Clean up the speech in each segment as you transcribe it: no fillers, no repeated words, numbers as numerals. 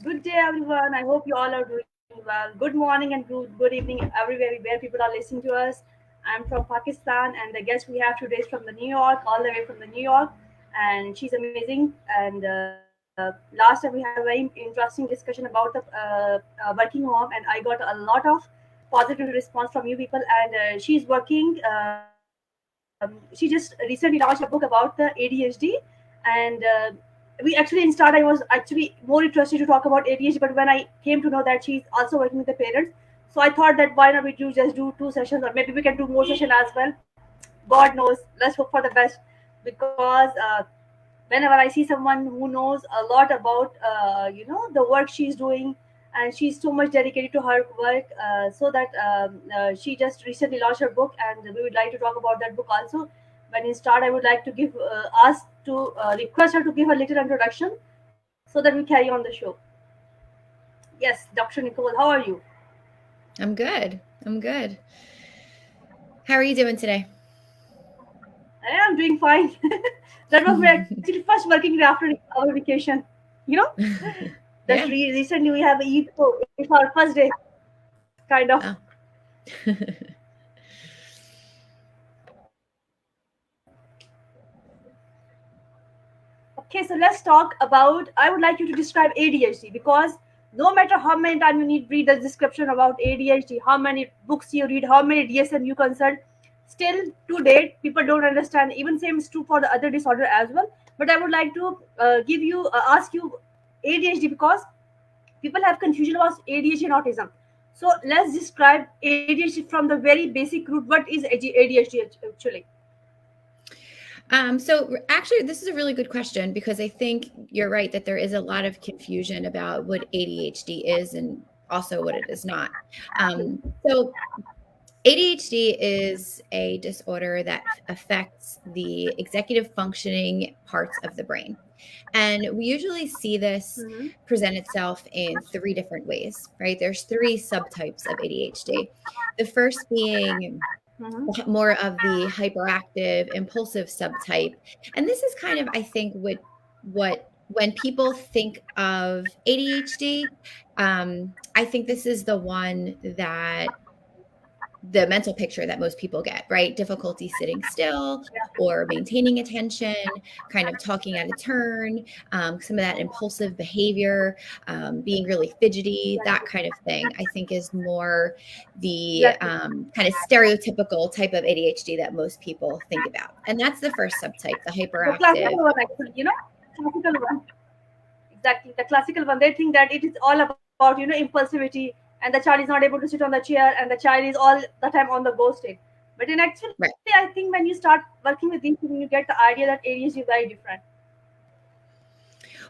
Good day, everyone. I hope you all are doing well. Good morning and good evening, everywhere where people are listening to us. I'm from Pakistan, and the guest we have today is from the New York, all the way from the New York, and she's amazing. And last time we had a very interesting discussion about the working home, and I got a lot of positive response from you people. And she's working. She just recently launched a book about the ADHD, and we actually in start I was actually more interested to talk about ADHD, but when I came to know that she's also working with the parents, so I thought that why not we just do 2 sessions, or maybe we can do more session as well. God knows. Let's hope for the best, because whenever I see someone who knows a lot about the work she's doing, and she's so much dedicated to her work, so that she just recently launched her book, and we would like to talk about that book also. When in start, I would like to give ask to request her to give a little introduction so that we carry on the show. Yes, Dr. Nicole, how are you? I'm good. I'm good. How are you doing today? I am doing fine. That was my actually first working day after our vacation. You know, that Yeah. recently we have Eid, so it's our first day, kind of. Oh. Okay, so let's talk about. I would like you to describe ADHD, because no matter how many times you need read the description about ADHD, how many books you read, how many DSM you consult, still to date people don't understand. Even same is true for the other disorder as well. But I would like to give you ask you ADHD, because people have confusion about ADHD and autism. So let's describe ADHD from the very basic root. What is ADHD actually? Actually, this is a really good question because I think you're right that there is a lot of confusion about what ADHD is and also what it is not. So ADHD is a disorder that affects the executive functioning parts of the brain. And we usually see this Hmm. present itself in three different ways, right? There's three subtypes of ADHD. The first being Hmm. more of the hyperactive, impulsive subtype. And this is kind of, I think, what when people think of ADHD, I think this is the one that the mental picture that most people get, right? Difficulty sitting still or maintaining attention, kind of talking out of turn, some of that impulsive behavior, being really fidgety, that Exactly. kind of thing, I think is more the Exactly. kind of stereotypical type of ADHD that most people think about. And that's the first subtype, the The hyperactive. classical one, actually, classical one. Exactly, the classical one. They think that it is all about impulsivity, and the child is not able to sit on the chair, and the child is all the time on the go state. But in actually, I Right. think when you start working with these things, you get the idea that ADHD is very different.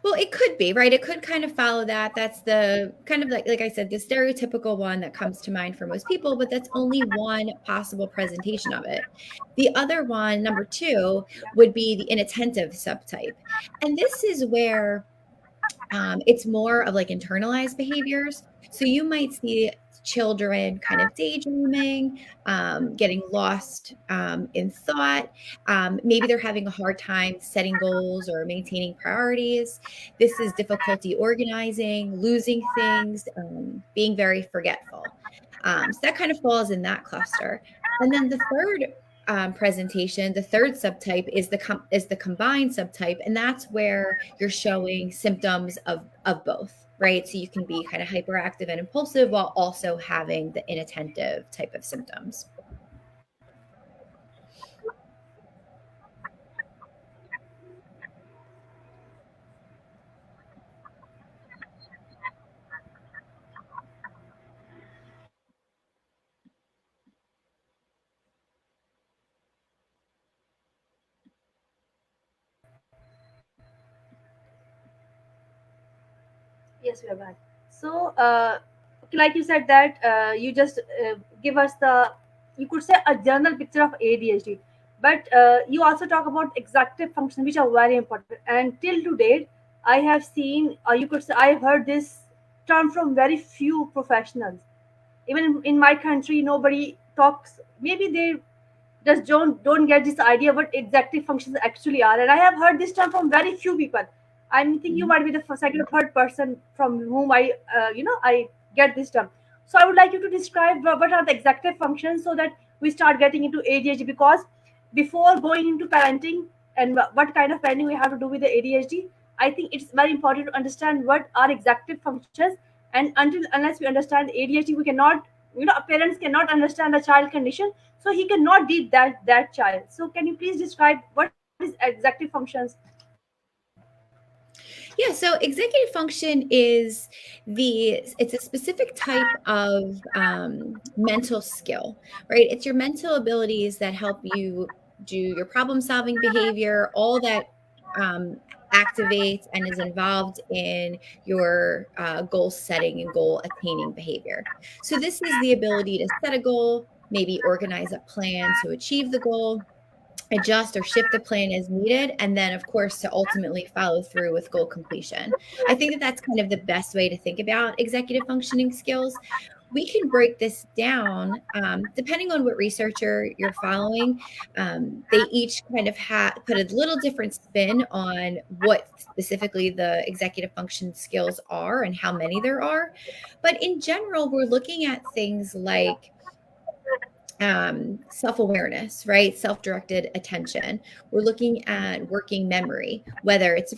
Well, it could be, right? It could kind of follow that. That's the kind of like I said, the stereotypical one that comes to mind for most people, but that's only one possible presentation of it. The other one, number two, Yeah. would be the inattentive subtype. And this is where it's more of like internalized behaviors. So you might see children kind of daydreaming, getting lost in thought. Maybe they're having a hard time setting goals or maintaining priorities. This is difficulty organizing, losing things, being very forgetful. So that kind of falls in that cluster. And then the third presentation, the third subtype is is the combined subtype, and that's where you're showing symptoms of both, right? So you can be kind of hyperactive and impulsive while also having the inattentive type of symptoms. Yes, we are back. So, okay, like you said that you just give us the, you could say a general picture of ADHD, but you also talk about executive function, which are very important. And till to date, I have seen, or you could say, I have heard this term from very few professionals. Even in my country, nobody talks. Maybe they just don't get this idea what executive functions actually are. And I have heard this term from very few people. I think you Mhm. might be the second or third person from whom I get this term. So I would like you to describe what are the executive functions so that we start getting into ADHD, because before going into parenting and what kind of parenting we have to do with the ADHD, I think it's very important to understand what are executive functions. And until unless we understand ADHD, we cannot, parents cannot understand the child condition, so he cannot lead that child. So can you please describe what is executive functions? Yeah, so executive function is it's a specific type of mental skill, right? It's your mental abilities that help you do your problem solving behavior, all that um, activates and is involved in your goal setting and goal attaining behavior. So this is the ability to set a goal, maybe organize a plan to achieve the goal, adjust or shift the plan as needed, and then of course to ultimately follow through with goal completion. I think that that's kind of the best way to think about executive functioning skills. We can break this down depending on what researcher you're following. They each kind of put a little different spin on what specifically the executive function skills are and how many there are, but in general we're looking at things like self awareness, right? Self directed attention. We're looking at working memory, whether it's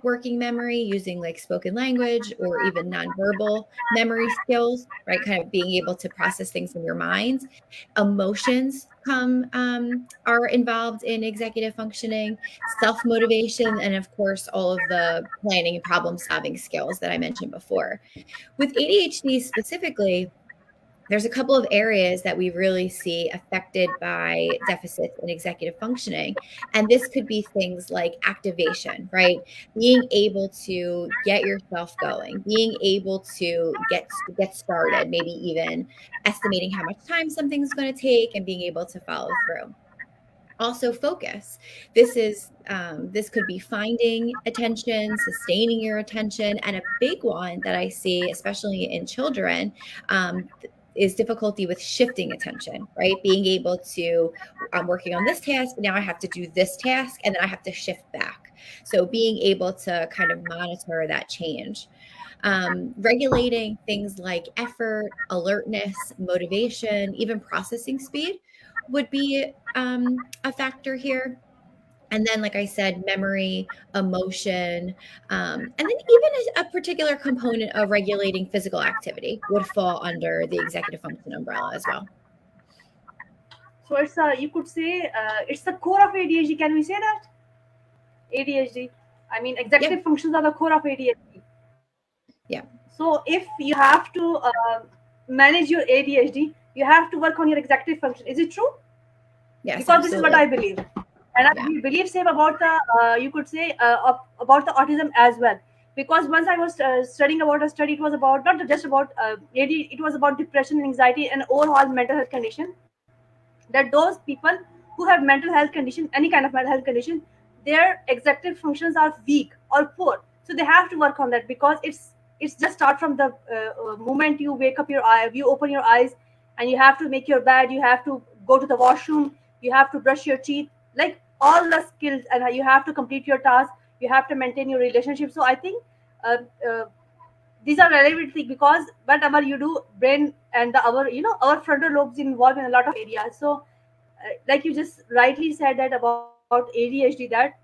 working memory using like spoken language or even nonverbal memory skills, right? Kind of being able to process things in your mind. Emotions are involved in executive functioning, self motivation, and of course, all of the planning and problem solving skills that I mentioned before. With ADHD specifically, there's a couple of areas that we really see affected by deficits in executive functioning. And this could be things like activation, right? Being able to get yourself going, being able to get started, maybe even estimating how much time something's going to take and being able to follow through. Also focus. This could be finding attention, sustaining your attention, and a big one that I see especially in children is difficulty with shifting attention, right? Being able to, I'm working on this task, now I have to do this task, and then I have to shift back. So being able to kind of monitor that change. Regulating things like effort, alertness, motivation, even processing speed would be a factor here. And then, like I said, memory, emotion, and then even a particular component of regulating physical activity would fall under the executive function umbrella as well. So it's a, you could say, it's the core of ADHD. Can we say that ADHD? I mean, Yeah, executive functions are the core of ADHD. yeah, So if you have to manage your ADHD, you have to work on your executive function. Is it true? yes, Because this is what I absolutely. believe, and I Yeah, believe same about the you could say about the autism as well. Because once I was studying about a study, it was about not just about AD, it was about depression, anxiety, and overall mental health condition. That those people who have mental health condition, any kind of mental health condition, their executive functions are weak or poor. So they have to work on that, because it's just start from the moment you wake up your eye, you open your eyes, and you have to make your bed, you have to go to the washroom, you have to brush your teeth, like all the skills, and you have to complete your task, you have to maintain your relationship. So I think uh, uh, these are relevant things, because whatever you do, brain and the our our frontal lobes involved in a lot of areas. So like you just rightly said that about ADHD, that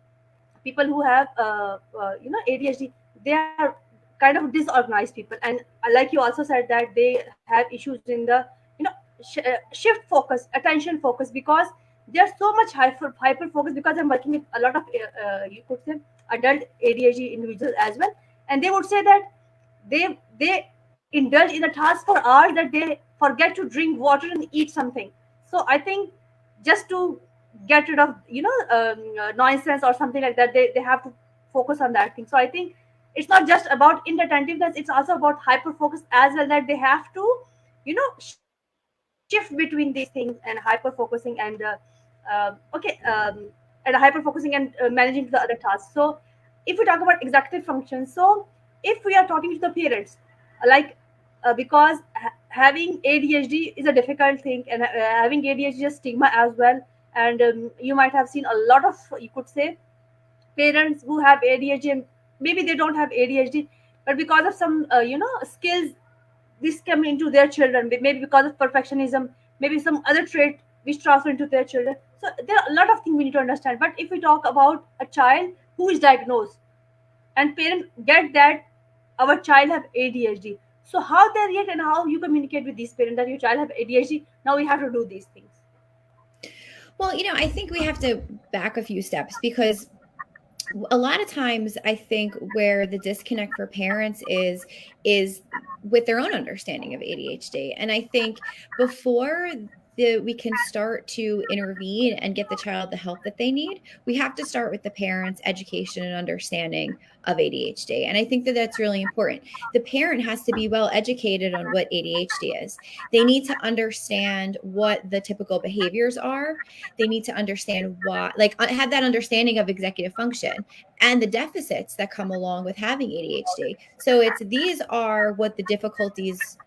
people who have ADHD, they are kind of disorganized people. And like you also said that they have issues in the shift focus, attention focus, because they are so much hyper focused. Because I'm working with a lot of you could say adult ADHD individuals as well, and they would say that they indulge in a task for hours that they forget to drink water and eat something. So I think just to get rid of nonsense or something like that, they have to focus on that thing. So I think it's not just about inattentiveness, it's also about hyper focus as well, that they have to shift between these things and hyper focusing and hyper focusing and managing the other tasks. So if we talk about executive function, so if we are talking to the parents, like because having ADHD is a difficult thing, and having ADHD is a stigma as well. And you might have seen a lot of, you could say, parents who have ADHD, and maybe they don't have ADHD, but because of some skills, this came into their children. Maybe because of perfectionism, maybe some other trait which transfer into their children. So there are a lot of things we need to understand. But if we talk about a child who is diagnosed and parents get that our child have ADHD, so how they react and how you communicate with these parents that your child have ADHD. Now we have to do these things. Well, I think we have to back a few steps because a lot of times I think where the disconnect for parents is with their own understanding of ADHD. And I think before we can start to intervene and get the child the help that they need, we have to start with the parents' education and understanding of ADHD. And I think that that's really important. The parent has to be well educated on what ADHD is. They need to understand what the typical behaviors are. They need to understand why, like, have that understanding of executive function and the deficits that come along with having ADHD. So these are what the difficulties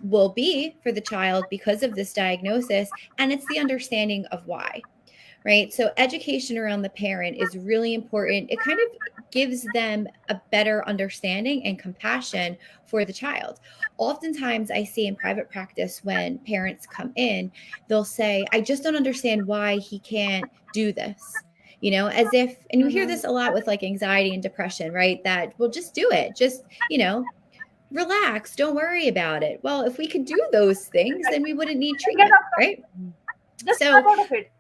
will be for the child because of this diagnosis, and it's the understanding of why. Right. So education around the parent is really important. It kind of gives them a better understanding and compassion for the child. Oftentimes, I see in private practice when parents come in, they'll say, I just don't understand why he can't do this. As if, and you hear Mm-hmm. this a lot with like anxiety and depression, right? That, well, just do it. Just, relax. Don't worry about it. Well, if we could do those things, then we wouldn't need Get treatment, up from, right? just So, snap out of it.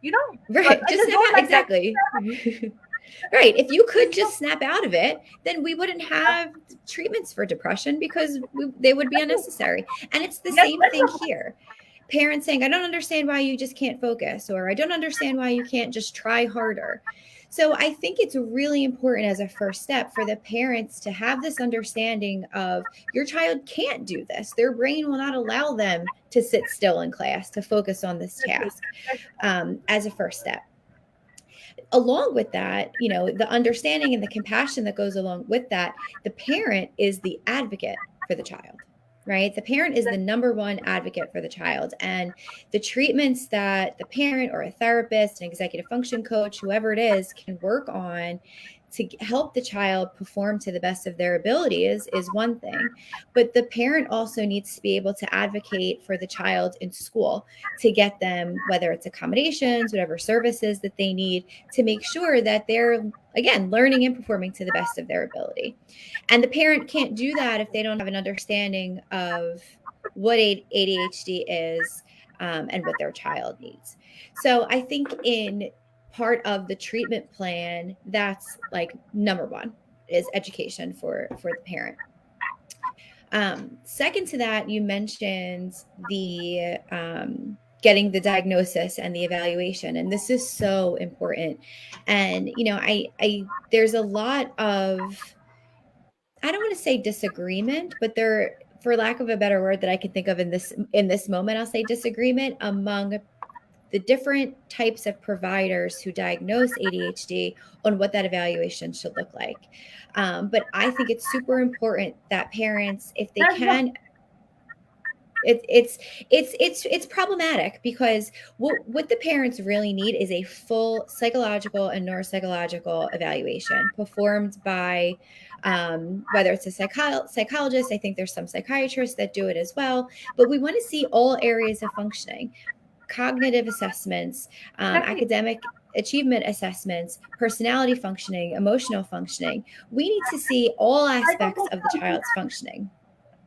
But right, I just just snap don't out. like that. Exactly. Right. If you could Just just snap out of it, then we wouldn't have treatments for depression because they would be unnecessary. And it's the yes, same that's thing the point. here. Parents saying, I don't understand why you just can't focus, or I don't understand why you can't just try harder. So I think it's really important as a first step for the parents to have this understanding of your child can't do this. Their brain will not allow them to sit still in class, to focus on this Exactly. task as a first step. Along with that, the understanding and the compassion that goes along with that, the parent is the advocate for the child, right? The parent is the Exactly. number one advocate for the child. And the treatments that the parent or a therapist, an executive function coach, whoever it is, can work on to help the child perform to the best of their ability is one thing. But the parent also needs to be able to advocate for the child in school to get them, whether it's accommodations, whatever services that they need, to make sure that they're, again, learning and performing to the best of their ability. And the parent can't do that if they don't have an understanding of what ADHD is, and what their child needs. So I think in part of the treatment plan, that's like number one, is education for the parent. Second to that, you mentioned the getting the diagnosis and the evaluation, and this is so important. And I there's a lot of, I don't want to say disagreement, but there, for lack of a better word that I can think of in this moment, I'll say disagreement among the different types of providers who diagnose ADHD on what that evaluation should look like. But I think it's super important that parents, if they That's the can, it's problematic because what the parents really need is a full psychological and neuropsychological evaluation performed by, whether it's a psychologist. I think there's some psychiatrists that do it as well, but we want to see all areas of functioning: cognitive assessments, exactly. academic achievement assessments, personality functioning, emotional functioning. We need to see all aspects of the Psychosocial. child's functioning.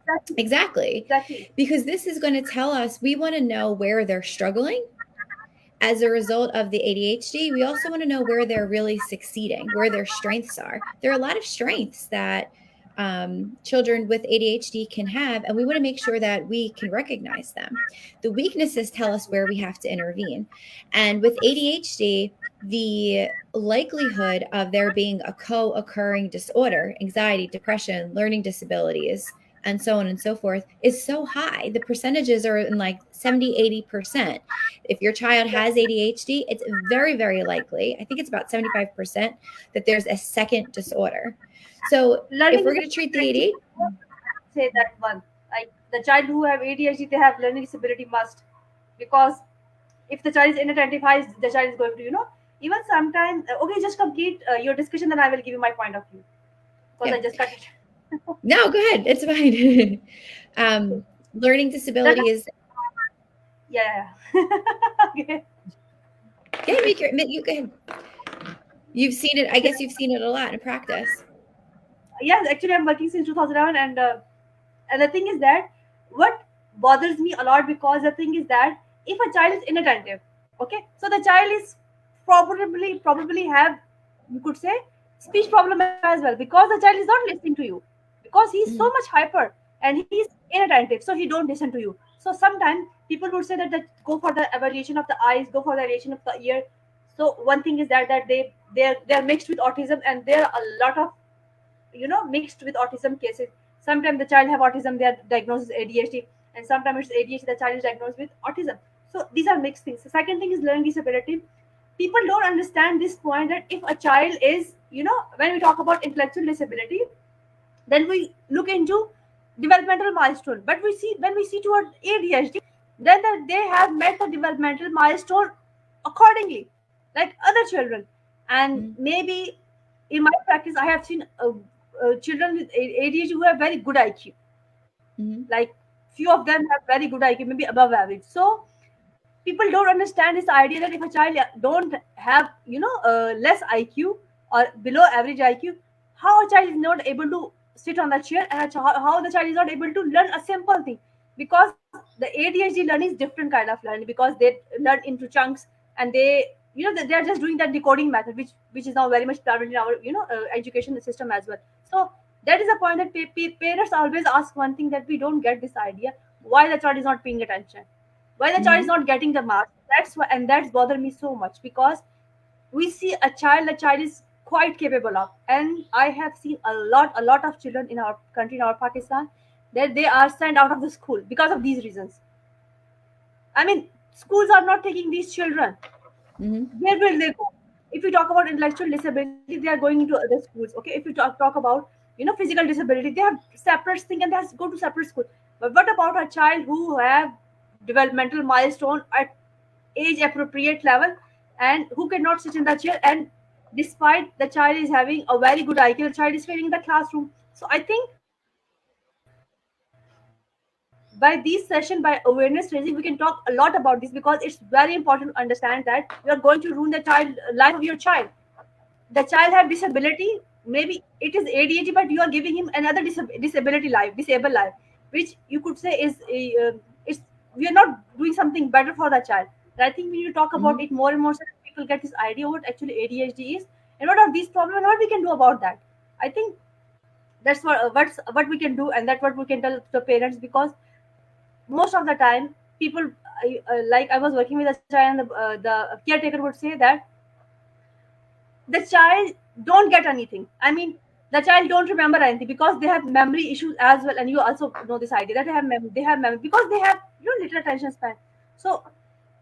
Exactly. Exactly. Exactly. Because this is going to tell us, we want to know where they're struggling as a result of the ADHD. We also want to know where they're really succeeding, where their strengths are. There are a lot of strengths that children with ADHD can have, and we want to make sure that we can recognize them. The weaknesses tell us where we have to intervene. And with ADHD, the likelihood of there being a co occurring disorder, anxiety, depression, learning disabilities, and so on and so forth, is so high. The percentages are in like 70-80%. If your child has Exactly. ADHD, it's very, very likely, I think it's about 75%, that there's a second disorder. So if Learning we're going to treat the disability. ADHD, Say that one. Like the child who have ADHD, they have learning disability must, because if the child is inattentive, the child is going to. Even sometimes. Okay, just complete your discussion, then I will give you my point of view. because Yeah. I just cut it. No, go ahead. It's fine. Okay. Learning That disability is, yeah, yeah. Okay. yeah, you go ahead. You've seen it. I guess you've seen it a lot in practice. Yes, actually, I'm working since 2011, and the thing is that what bothers me a lot, because the thing is that if a child is inattentive, okay, so the child is probably have, you could say, speech problem as well, because the child is not listening to you, because he's so Mhm, much hyper and he's inattentive, so he don't listen to you. So sometimes people would say that go for the evaluation of the eyes, go for the evaluation of the ear. So one thing is that they're mixed with autism, and there are a lot of mixed with autism cases. Sometimes the child have autism, they are diagnosed as ADHD, and sometimes it's ADHD, the child is diagnosed with autism. So these are mixed things. The second thing is learning disability. People don't understand this point, that if a child is, when we talk about intellectual disability, then we look into developmental milestone. But we see, when we see toward ADHD, then they have met the developmental milestone accordingly, like other children. And mhm, maybe in my practice, I have seen children with ADHD who have very good IQ. mhm, Like few of them have very good IQ, maybe above average. So people don't understand this idea that if a child don't have less IQ or below average IQ, how a child is not able to sit on the chair, and how the child is not able to learn a simple thing. Because the ADHD learning is different kind of learning, because they learn into chunks, and they are just doing that decoding method, which is now very much prevalent in our education system as well. So that is a point that parents always ask one thing, that we don't get this idea, why the child is not paying attention, why the child is mhm. not getting the marks. That's why, and that's bothered me so much, because we see the child is quite capable of, and I have seen a lot of children in our country, in our Pakistan, that they are sent out of the school because of these reasons. I mean, schools are not taking these children. Mhm, Where will they go? If we talk about intellectual disability, they are going into other schools. Okay, if we talk about physical disability, they have separate thing, and they have to go to separate school. But what about a child who have developmental milestone at age appropriate level, and who cannot sit in the chair, and despite the child is having a very good IQ, the child is failing in the classroom. So I think by this session, by awareness raising, we can talk a lot about this, because it's very important to understand that you are going to ruin the life of your child. The child have disability, maybe it is ADHD, but you are giving him another disability life, disabled life, which you could say is it's we are not doing something better for the child. And I think we need to talk about mhm. it more and more, so that people get this idea what actually ADHD is, and what are these problems, and what we can do about that. I think that's what we can do, and that's what we can tell the parents, because most of the time people, like I was working with a child, and the caretaker would say that the child don't get anything. I mean, the child don't remember anything, because they have memory issues as well. And you also know this idea that they have memory, because they have little attention span. So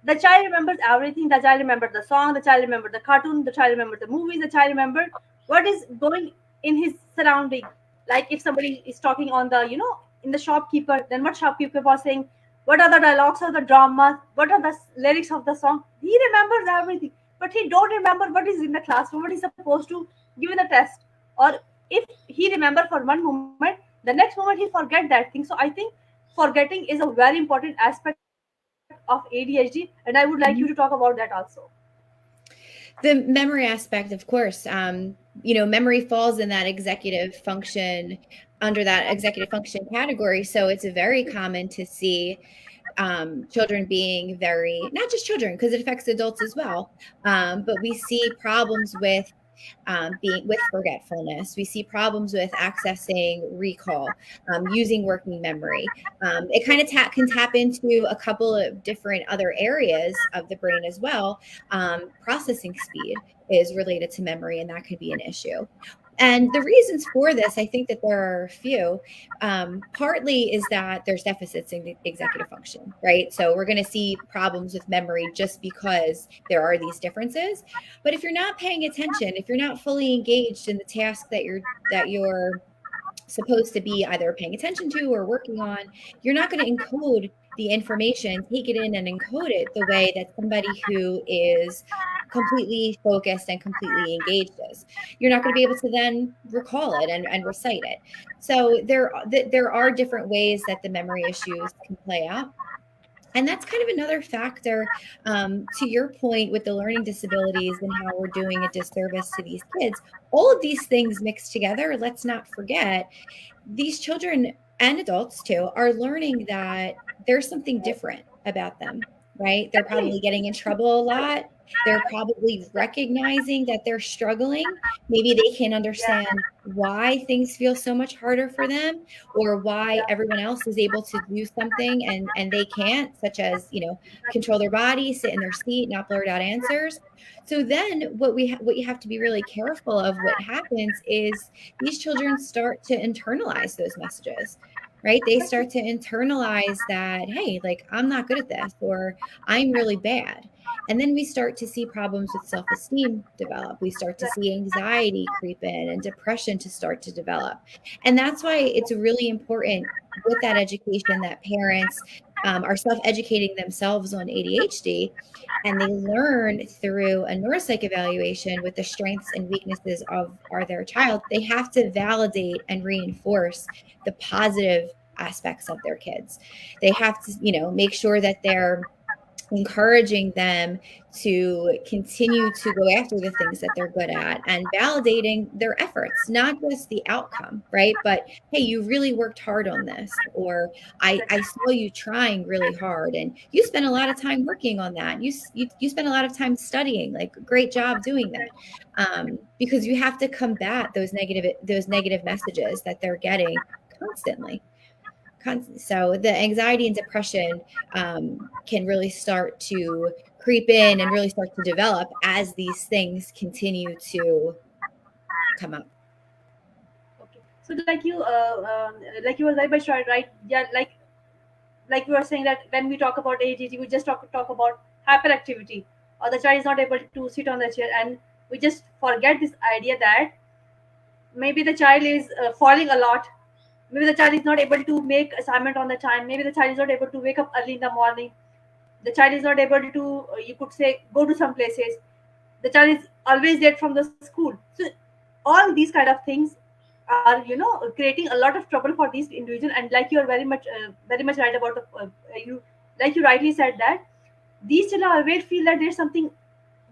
the child remembers everything. The child remembers the song, the child remembers the cartoon, the child remembers the movies, the child remembers what is going in his surrounding. Like if somebody is talking on the in the shopkeeper, then what shopkeeper was saying, what are the dialogues of the drama, what are the lyrics of the song. He remembers everything, but he don't remember what is in the classroom, what he's supposed to give in the test. Or if he remember for one moment, the next moment he forget that thing. So I think forgetting is a very important aspect of ADHD, and I would like you to talk about that also. The memory aspect, of course, memory falls in that executive function under that executive function category. So it's very common to see children being very, not just children, because it affects adults as well. But we see problems with being with forgetfulness. We see problems with accessing recall, using working memory. It kind of can tap into a couple of different other areas of the brain as well. Processing speed is related to memory, and that could be an issue. And the reasons for this, I think that there are a few. Partly is that there's deficits in the executive function, right? So we're going to see problems with memory just because there are these differences. But if you're not paying attention, if you're not fully engaged in the task that you're supposed to be either paying attention to or working on, you're not going to encode the information, take it in and encode it the way that somebody who is completely focused and completely engaged is. You're not going to be able to then recall it and recite it. So there are different ways that the memory issues can play out. And that's kind of another factor, to your point with the learning disabilities and how we're doing a disservice to these kids. All of these things mixed together, let's not forget, these children and adults too are learning that there's something different about them, right? They're probably Exactly. getting in trouble a lot. They're probably recognizing that they're struggling. Maybe they can understand Yeah. why things feel so much harder for them, or why Yeah. everyone else is able to do something and they can't, such as, control their body, sit in their seat, not blurt out answers. So then what you have to be really careful of, what happens is these children start to internalize those messages, right? They start to internalize that, hey, like, I'm not good at this, or I'm really bad. And then we start to see problems with self esteem develop. We start to see anxiety creep in and depression to start to develop. And that's why it's really important with that education that parents are self educating themselves on ADHD, and they learn through a neuropsych evaluation with the strengths and weaknesses of their child. They have to validate and reinforce the positive aspects of their kids. They have to, make sure that they're encouraging them to continue to go after the things that they're good at and validating their efforts, not just the outcome, right? But hey, you really worked hard on this, or I saw you trying really hard and you spent a lot of time working on that. You spent a lot of time studying, like, great job doing that. Because you have to combat those negative messages that they're getting constantly. So the anxiety and depression can really start to creep in and really start to develop as these things continue to come up. Okay. So like you were very much right. Yeah, like we were saying that when we talk about ADHD, we just talk about hyperactivity, or the child is not able to sit on the chair, and we just forget this idea that maybe the child is falling a lot. Maybe the child is not able to make assignment on the time. Maybe the child is not able to wake up early in the morning. The child is not able to, you could say, go to some places. The child is always late from the school. So all these kind of things are, creating a lot of trouble for these individuals. And like you are very much right about you, like you rightly said, that these children always feel that there's something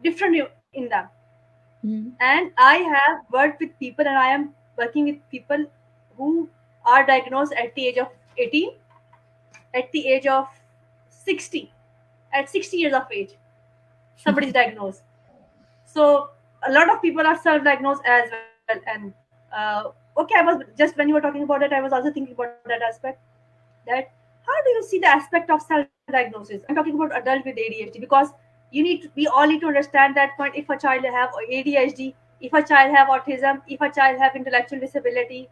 different in them. Mhm. And I have worked with people, and I am working with people who are diagnosed at the age of 18, at the age of 60, at 60 years of age somebody is diagnosed. So a lot of people are self-diagnosed as well. And okay, I was just, when you were talking about it, I was also thinking about that aspect, that how do you see the aspect of self-diagnosis? I'm talking about adult with ADHD, because we all need to understand that point. If a child have ADHD, if a child have autism, if a child have intellectual disability,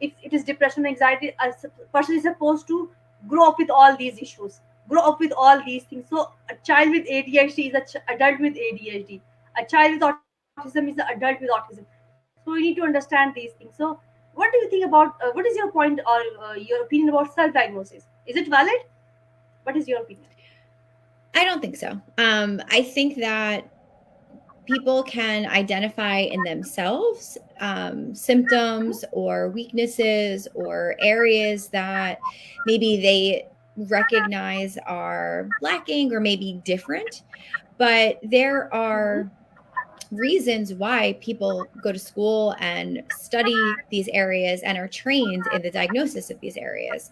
if it is depression, anxiety, a person is supposed to grow up with all these issues, grow up with all these things. So a child with ADHD is a adult with ADHD. A child with autism is an adult with autism. So we need to understand these things. So what do you think about, what is your point, or your opinion about self-diagnosis? Is it valid? What is your opinion? I don't think so. I think that people can identify in themselves symptoms or weaknesses or areas that maybe they recognize are lacking or maybe different. But there Hmm. are reasons why people go to school and study these areas and are trained in the diagnosis of these areas.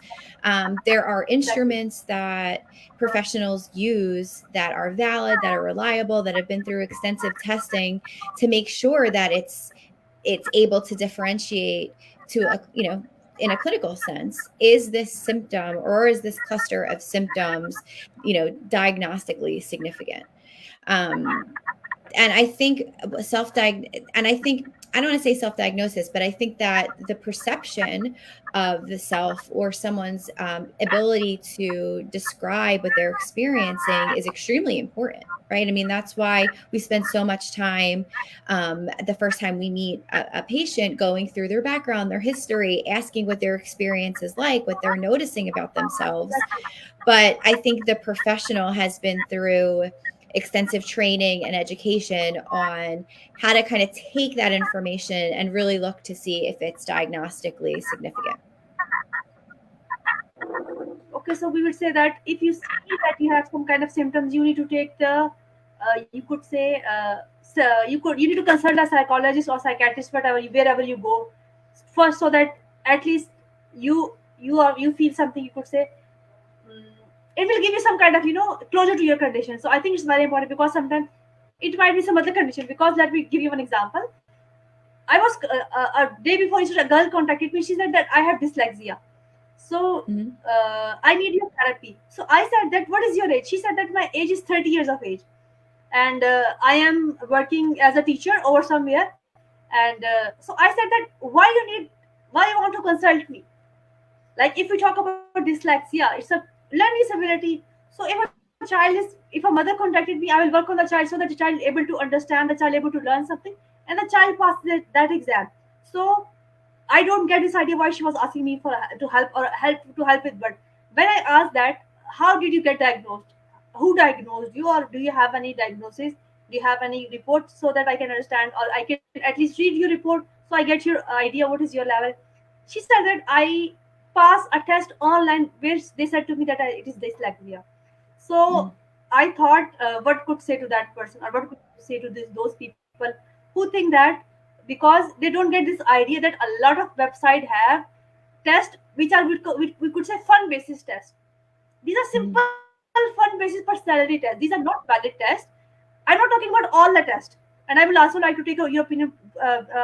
There are Exactly. instruments that professionals use that are valid, that are reliable, that have been through extensive testing to make sure that it's able to differentiate to a, in a clinical sense, is this symptom or is this cluster of symptoms, diagnostically significant. um, and I think self-diag and I think I don't want to say self-diagnosis, but I think that the perception of the self or someone's ability to describe what they're experiencing is extremely important, right? I mean, that's why we spend so much time the first time we meet a patient going through their background, their history, asking what their experience is like, what they're noticing about themselves. But I think the professional has been through extensive training and education on how to kind of take that information and really look to see if it's diagnostically significant. Okay, so we would say that if you see that you have some kind of symptoms, you need to take the, you could say, so you need to consult a psychologist or psychiatrist, wherever you go first, so that at least you feel something. You could say, mm, it will give you some kind of closure to your condition. So I think it's very important, because sometimes it might be some other condition. Because let me give you one example. I was a day before yesterday, a girl contacted me. She said that I have dyslexia. So Mhm. I need your therapy. So I said that, what is your age? She said that my age is 30 years of age, and I am working as a teacher over somewhere. And so I said that, why you want to consult me? Like, if we talk about dyslexia, it's a learning disability. So if a mother contacted me, I will work on the child, so that the child able to understand, the child able to learn something, and the child passes that exam. So I don't get this idea why she was asking me for to help, or help with. But when I asked that, how did you get diagnosed? Who diagnosed you, or do you have any diagnosis? Do you have any report, so that I can understand, or I can at least read your report, so I get your idea what is your level? She said that I passed a test online where they said to me that it is dyslexia. So Mhm. I thought, what could say to that person, or what could say to those people who think that, because they don't get this idea that a lot of website have tests which are, we could say, fun basis tests. These are Mhm. simple fun basis personality tests. These are not valid tests. I'm not talking about all the tests, and I will also like to take your opinion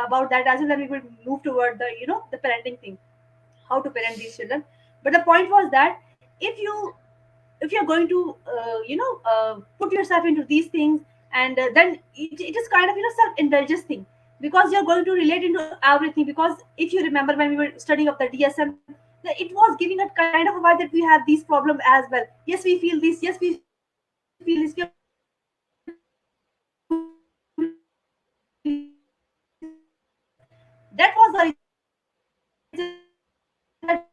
about that as well. Then we will move toward the the parenting thing, how to parent these children. But the point was that, if you if you're going to put yourself into these things, and then it is kind of self-indulgence thing, because you're going to relate into everything. Because if you remember, when we were studying of the DSM, that it was giving a kind of a vibe that we have these problems as well. Yes, we feel this. Yes, we feel this. We are going to relate into this. That was the reason that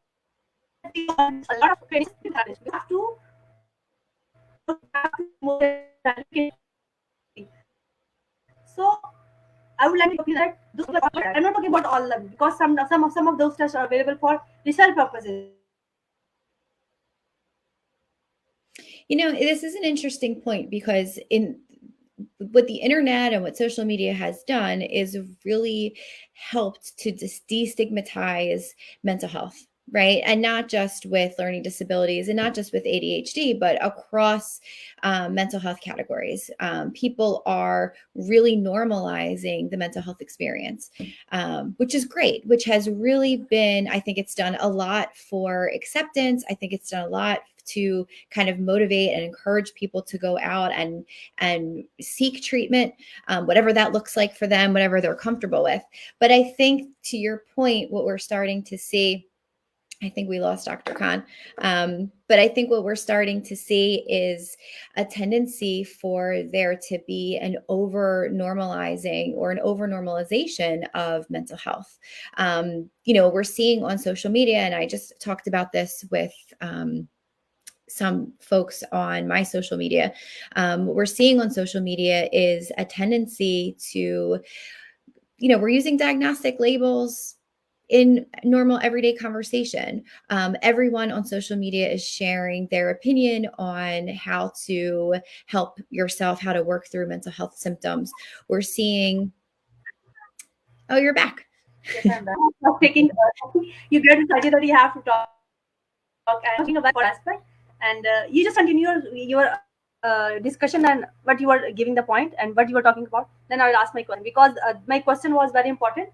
we got this a lot of training on this. A lot of training is given to us. We have to go to therapist. We have to emotional therapy. We can talk about it. So I would like to take your opinion that those people are not valid. I'm not talking about all of them, because some of those tests are available for research purposes. You know, this is an interesting point because in what the internet and what social media has done is really helped to destigmatize mental health, right? And not just with learning disabilities and not just with ADHD, but across mental health categories. People are really normalizing the mental health experience, which is great, which has really been, I think it's done a lot for acceptance. I think it's done a lot to kind of motivate and encourage people to go out and seek treatment, whatever that looks like for them, whatever they're comfortable with. But I think to your point, what we're starting to see, I think we lost Dr. Khan. But I think what we're starting to see is a tendency for there to be an over normalizing or an over normalization of mental health. We're seeing on social media, and I just talked about this with some folks on my social media. What we're seeing on social media is a tendency to, we're using diagnostic labels in normal everyday conversation. Everyone on social media is sharing their opinion on how to help yourself, how to work through mental health symptoms. We're seeing, oh, you're back. Yes, I'm back. Now taking you get this idea that you have to talk, and talking about aspect, and you just continue your discussion and what you were giving the point and what you were talking about. Then I will ask my question, because my question was very important,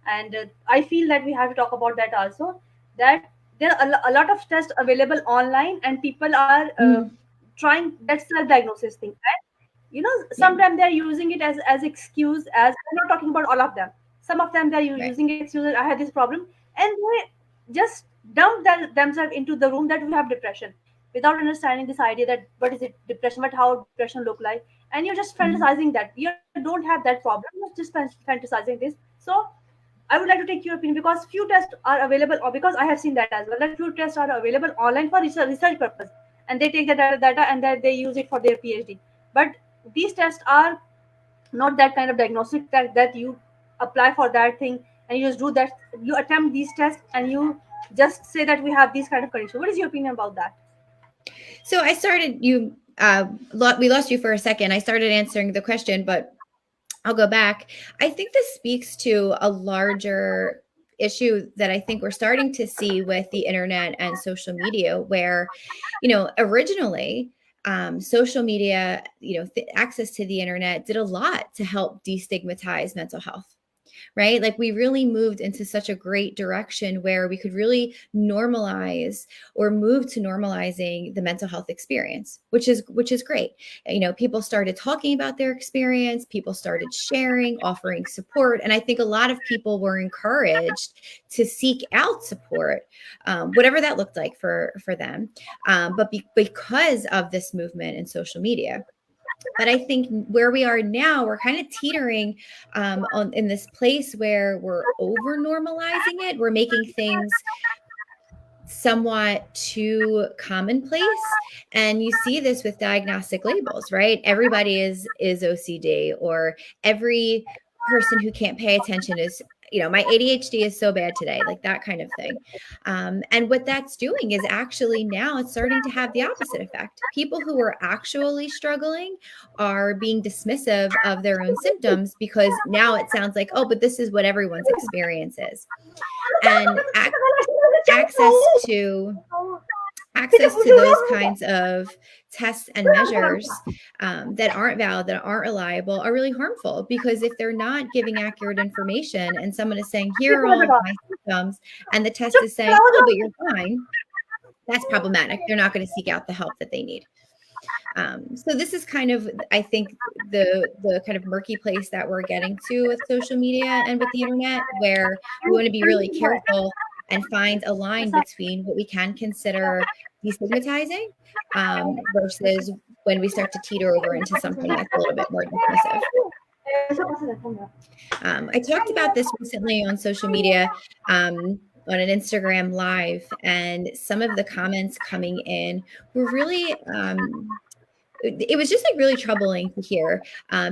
and I feel that we have to talk about that also. That there are a lot of tests available online, and people are Mhm. trying that self-diagnosis thing. And Yeah. sometimes they're using it as excuse. As I'm not talking about all of them. Some of them, they're Right. using excuses, I had this problem, and they just dump themselves into the room that we have depression, without understanding this idea that what is it depression, what how depression look like, and you're just Mhm. fantasizing that you don't have that problem, you're just fantasizing this. So I would like to take your opinion, because few tests are available, or because I have seen that as well, that few tests are available online for research purpose, and they take the data and then they use it for their PhD. But these tests are not that kind of diagnostic, that you apply for that thing and you just do that, you attempt these tests and you just say that we have these kind of condition. What is your opinion about that? So I started you we lost you for a second. I started answering the question, but I'll go back. I think this speaks to a larger issue that I think we're starting to see with the internet and social media, where, originally, social media, access to the internet did a lot to help destigmatize mental health, right? Like we really moved into such a great direction where we could really normalize or move to normalizing the mental health experience, which is great. People started talking about their experience, people started sharing, offering support, and I think a lot of people were encouraged to seek out support, whatever that looked like for them. Because of this movement in social media, but I think where we are now, we're kind of teetering in this place where we're over normalizing it. We're making things somewhat too commonplace, and you see this with diagnostic labels, right? Everybody is OCD, or every person who can't pay attention is, my ADHD is so bad today, like that kind of thing. And what that's doing is actually now it's starting to have the opposite effect. People who are actually struggling are being dismissive of their own symptoms, because now it sounds like, oh, but this is what everyone's experience is. And access to access to those kinds of tests and measures, that aren't valid, that aren't reliable, are really harmful, because if they're not giving accurate information and someone is saying, here are all of my symptoms, and the test is saying, oh, but you're fine, that's problematic. They're not going to seek out the help that they need. So this is kind of, I think, the kind of murky place that we're getting to with social media and with the internet, where we want to be really careful and find a line between what we can consider destigmatizing, versus when we start to teeter over into something that's a little bit more dismissive. I talked about this recently on social media, on an Instagram live, and some of the comments coming in were really, it was just like really troubling to hear,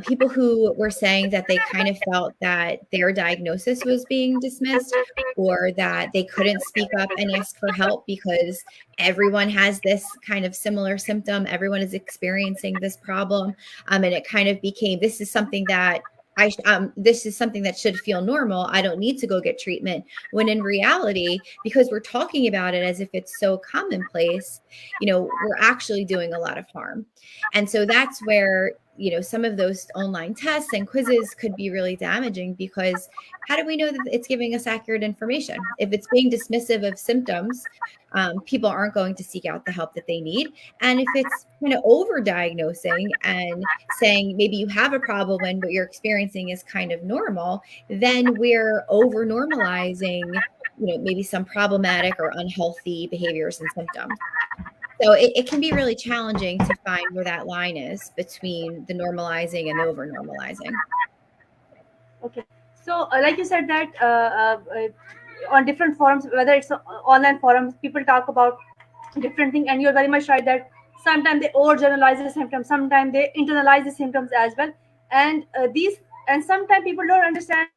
people who were saying that they kind of felt that their diagnosis was being dismissed, or that they couldn't speak up and ask for help because everyone has this kind of similar symptom. Everyone is experiencing this problem. And it kind of became, this is something that this is something that should feel normal. I don't need to go get treatment. When in reality, because we're talking about it as if it's so commonplace, we're actually doing a lot of harm. And so that's where, some of those online tests and quizzes could be really damaging, because how do we know that it's giving us accurate information? If it's being dismissive of symptoms, people aren't going to seek out the help that they need. And if it's kind of over diagnosing and saying maybe you have a problem when what you're experiencing is kind of normal, then we're over normalizing, maybe some problematic or unhealthy behaviors and symptoms. So it can be really challenging to find where that line is between the normalizing and the over normalizing. Okay. So, like you said that on different forums, whether it's online forums, people talk about different thing, and you're very much right that sometimes they overgeneralize the symptoms, sometimes they internalize the symptoms as well, and and sometimes people don't understand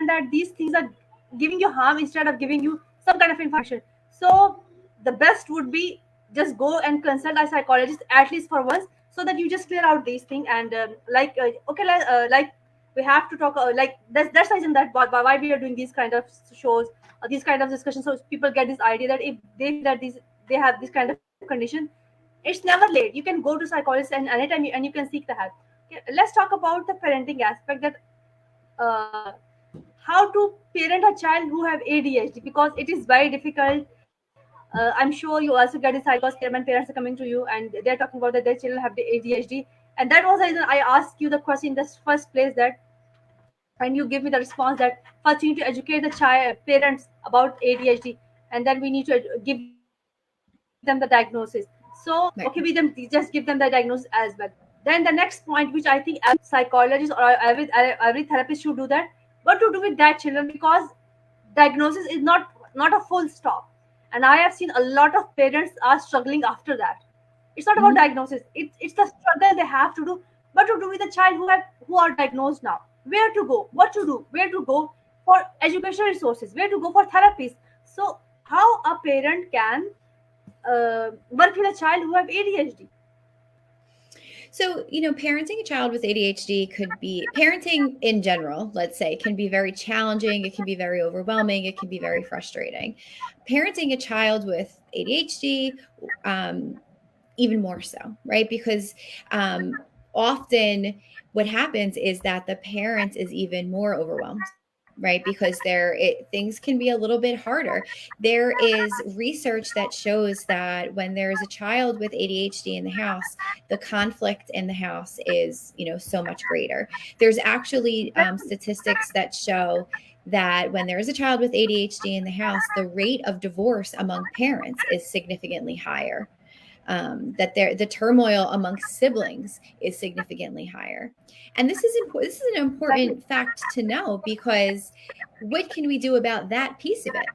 that these things are giving you harm instead of giving you some kind of information. So the best would be just go and consult a psychologist at least for once, so that you just clear out these things. And like we have to talk, like that's the reason that why we are doing these kind of shows, these kind of discussions, so people get this idea that if they feel that they have this kind of condition, it's never late. You can go to psychologists and anytime and you can seek the help. Okay, let's talk about the parenting aspect, that uh, how to parent a child who have ADHD, because it is very difficult. I'm sure you also get this idea, because when parents are coming to you and they're talking about that their children have the ADHD, and that was the reason I asked you the question in the first place, that and you give me the response that first you need to educate the child parents about ADHD, and then we need to give them the diagnosis. So okay, we them just give them the diagnosis as well. Then the next point, which I think every psychologist or every therapist should do that, what to do with that children, because diagnosis is not a full stop, and I have seen a lot of parents are struggling after that. It's not about Mhm. diagnosis, it's the struggle they have to do. What to do with the child who are diagnosed now, where to go, what to do, where to go for education resources, where to go for therapies. So how a parent can work with a child who have ADHD? So, parenting a child with ADHD could be parenting in general, let's say, can be very challenging. It can be very overwhelming. It can be very frustrating. Parenting a child with ADHD, um, even more so, right? Because often what happens is that the parent is even more overwhelmed, right? Because things can be a little bit harder. There is research that shows that when there's a child with ADHD in the house, the conflict in the house is, so much greater. There's actually statistics that show that when there is a child with ADHD in the house, the rate of divorce among parents is significantly higher. That the turmoil amongst siblings is significantly higher. And this is important. This is an Exactly. important fact to know, because what can we do about that piece of it?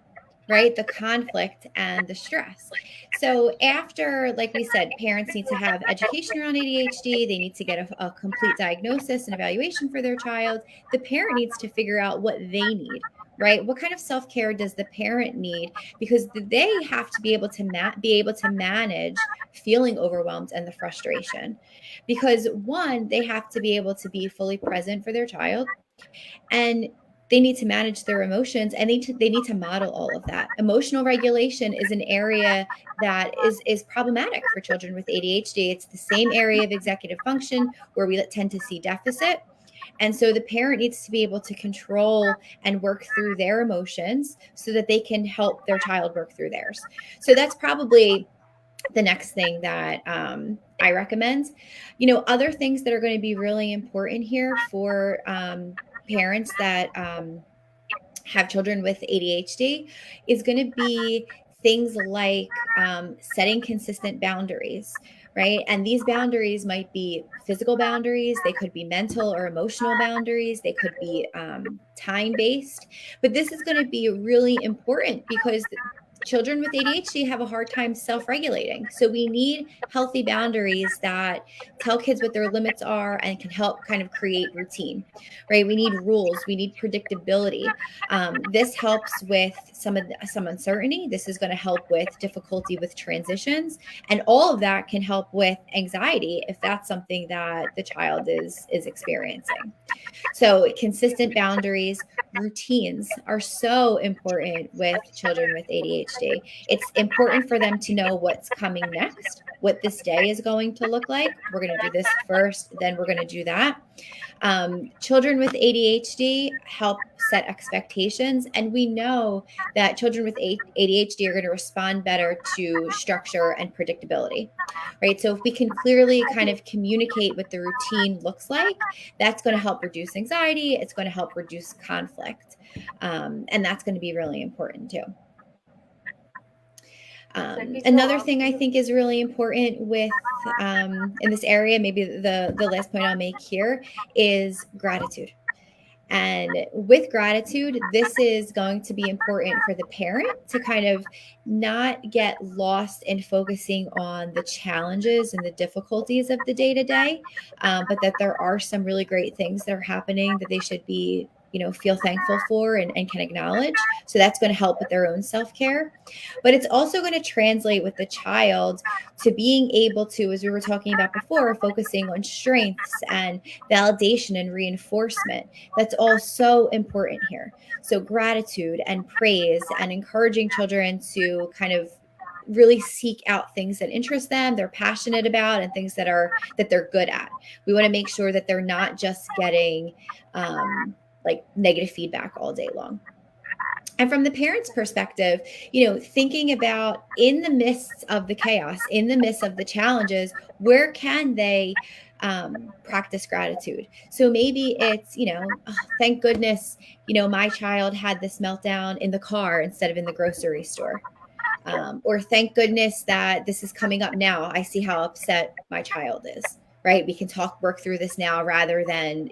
Right? The conflict and the stress. So, after, like we said, parents need to have education around ADHD, they need to get a complete diagnosis and evaluation for their child. The parent needs to figure out what they need, right? What kind of self care does the parent need? Because they have to be able to be able to manage feeling overwhelmed and the frustration. Because one, they have to be able to be fully present for their child, and they need to manage their emotions, and they need to model all of that. Emotional regulation is an area that is problematic for children with ADHD. It's the same area of executive function where we tend to see deficit. And so the parent needs to be able to control and work through their emotions so that they can help their child work through theirs. So that's probably the next thing that I recommend. Other things that are going to be really important here for parents that have children with ADHD is going to be things like setting consistent boundaries, right? And these boundaries might be physical boundaries, they could be mental or emotional boundaries, they could be time based. But this is going to be really important because children with ADHD have a hard time self regulating. So we need healthy boundaries that tell kids what their limits are and can help kind of create routine, right? We need rules, we need predictability. This helps with some uncertainty. This is going to help with difficulty with transitions, and all of that can help with anxiety if that's something that the child is experiencing. So, consistent boundaries, routines are so important with children with ADHD. It's important for them to know what's coming next, what this day is going to look like. We're going to do this first, then we're going to do that. Children with ADHD help set expectations, and we know that children with ADHD are going to respond better to structure and predictability, right? So, if we can clearly kind of communicate what the routine looks like, that's going to help reduce anxiety, it's going to help reduce conflict. And that's going to be really important too. Exactly. So Another thing I think is really important with in this area, maybe the last point I'll make here is gratitude. And with gratitude, this is going to be important for the parent to kind of not get lost in focusing on the challenges and the difficulties of the day to day, but that there are some really great things that are happening that they should be, feel thankful for and can acknowledge. So that's going to help with their own self care. But it's also going to translate with the child to being able to, as we were talking about before, focusing on strengths and validation and reinforcement. That's all so important here. So, gratitude and praise and encouraging children to kind of really seek out things that interest them, they're passionate about, and things that they're good at. We want to make sure that they're not just getting like negative feedback all day long. And from the parents' perspective, thinking about, in the midst of the chaos, in the midst of the challenges, where can they practice gratitude. So maybe it's, "Oh, thank goodness, my child had this meltdown in the car instead of in the grocery store." Or thank goodness that this is coming up now. I see how upset my child is, right? We can work through this now rather than,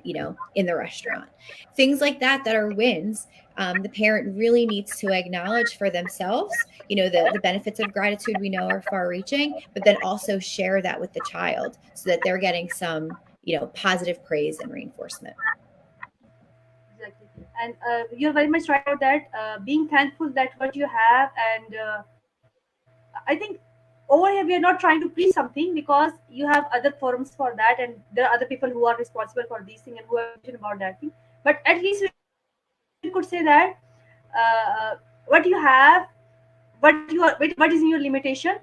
in the restaurant. Things like that that are wins. The parent really needs to acknowledge for themselves, the benefits of gratitude we know are far reaching, but then also share that with the child so that they're getting some, positive praise and reinforcement. Exactly. And you're very much right about that. Being thankful that what you have, and I think over here we are not trying to preach something because you have other forums for that, and there are other people who are responsible for these things and who have mentioned about that thing. But at least we could say that what you have, what is in your limitation,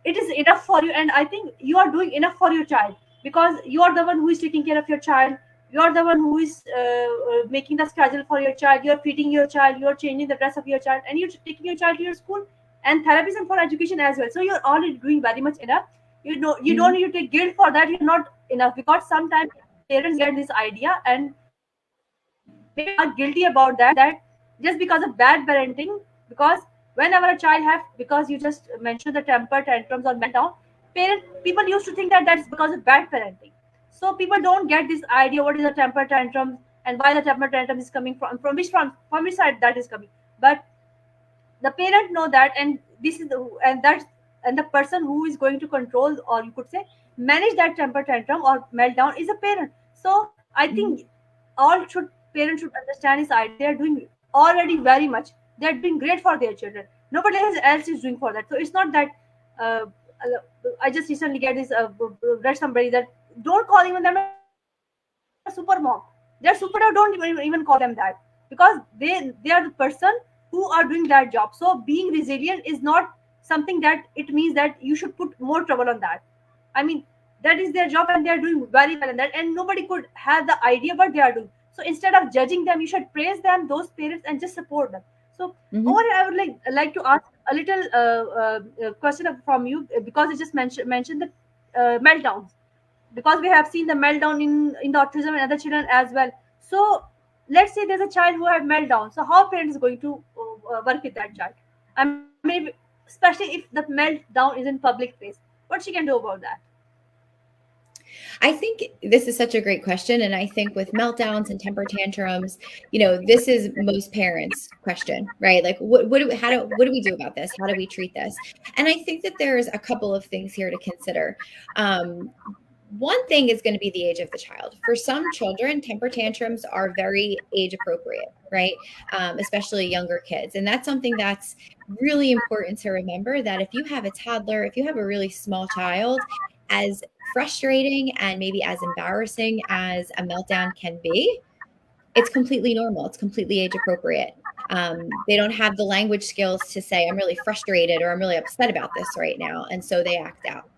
it is enough for you, and I think you are doing enough for your child, because you are the one who is taking care of your child. You are the one who is making the schedule for your child. You are feeding your child, you are changing the dress of your child, and you're taking your child to your school and therapies and for education as well. So you're already doing very much enough. You don't Mhm. need to take guilt for that. You're not enough, because sometimes parents get this idea and maybe are guilty about that, just because of bad parenting. Because whenever a child have, because you just mentioned the temper tantrums or meltdown, people used to think that that's because of bad parenting. So people don't get this idea what is a temper tantrum and why the temper tantrum is coming from which side that is coming. But the parent know that, and this is the, and that's and the person who is going to control, or you could say manage that temper tantrum or meltdown, is a parent. So I Mhm. think all should parents should understand this idea. They are doing already very much. They are doing great for their children. Nobody else is doing for that. So it's not that uh, I just recently get this read somebody that don't call even them a super mom. They're super dad. Don't even call them that, because they are the person who are doing that job. So being resilient is not something that it means that you should put more trouble on that. I mean, that is their job and they are doing very well in that, and nobody could have the idea what they are doing. So instead of judging them, you should praise them, those parents, and just support them. So over Mhm. here, I would like to ask a little question from you, because you just mentioned the meltdowns, because we have seen the meltdown in the autism and other children as well. So let's say there's a child who had meltdown. So how parents is going to work with that child? I mean, especially if the meltdown is in public place, what she can do about that? I think this is such a great question. And I think with meltdowns and temper tantrums, this is most parents' question, right? Like, what do we do about this? How do we treat this? And I think that there's a couple of things here to consider. Um, One thing is going to be the age of the child. For some children, temper tantrums are very age appropriate, right? Especially younger kids. And that's something that's really important to remember, that if you have a toddler, if you have a really small child, as frustrating and maybe as embarrassing as a meltdown can be, it's completely normal. It's completely age appropriate. They don't have the language skills to say, "I'm really frustrated," or "I'm really upset about this right now." And so they act out,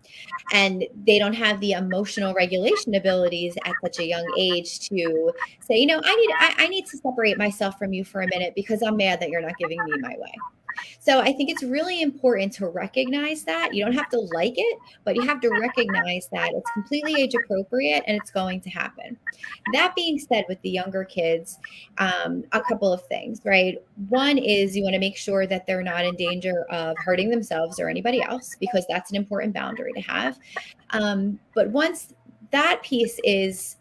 and they don't have the emotional regulation abilities at such a young age to say, I need to separate myself from you for a minute because I'm mad that you're not giving me my way. So I think it's really important to recognize that. You don't have to like it, but you have to recognize that it's completely age appropriate and it's going to happen. That being said, with the younger kids, a couple of things, right? One is you want to make sure that they're not in danger of hurting themselves or anybody else, because that's an important boundary to have. But once that piece is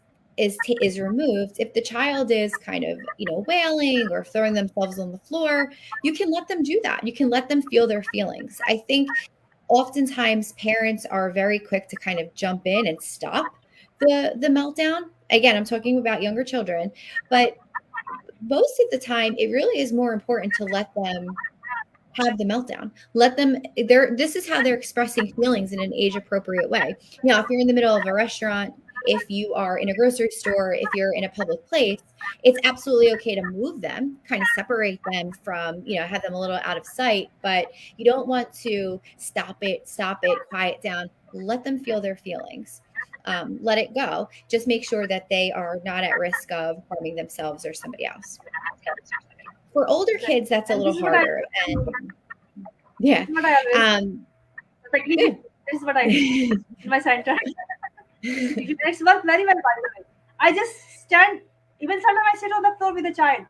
removed, if the child is kind of wailing or throwing themselves on the floor, you can let them do that. You can let them feel their feelings. I think oftentimes parents are very quick to kind of jump in and stop the meltdown. Again, I'm talking about younger children, but most of the time it really is more important to let them have the meltdown. Let them this is how they're expressing feelings in an age appropriate way. If you're in the middle of a restaurant, if you are in a grocery store, if you're in a public place, it's absolutely okay to move them, kind of separate them from, have them a little out of sight, but you don't want to stop it, quiet down, let them feel their feelings. Let it go. Just make sure that they are not at risk of harming themselves or somebody else. For older Exactly. kids, that's a And little this is what I harder. And yeah. this is what I always Um, like. yeah. This is what I do in my center. It's worked very well, by the way. I just stand, even sometimes I sit on the floor with the child.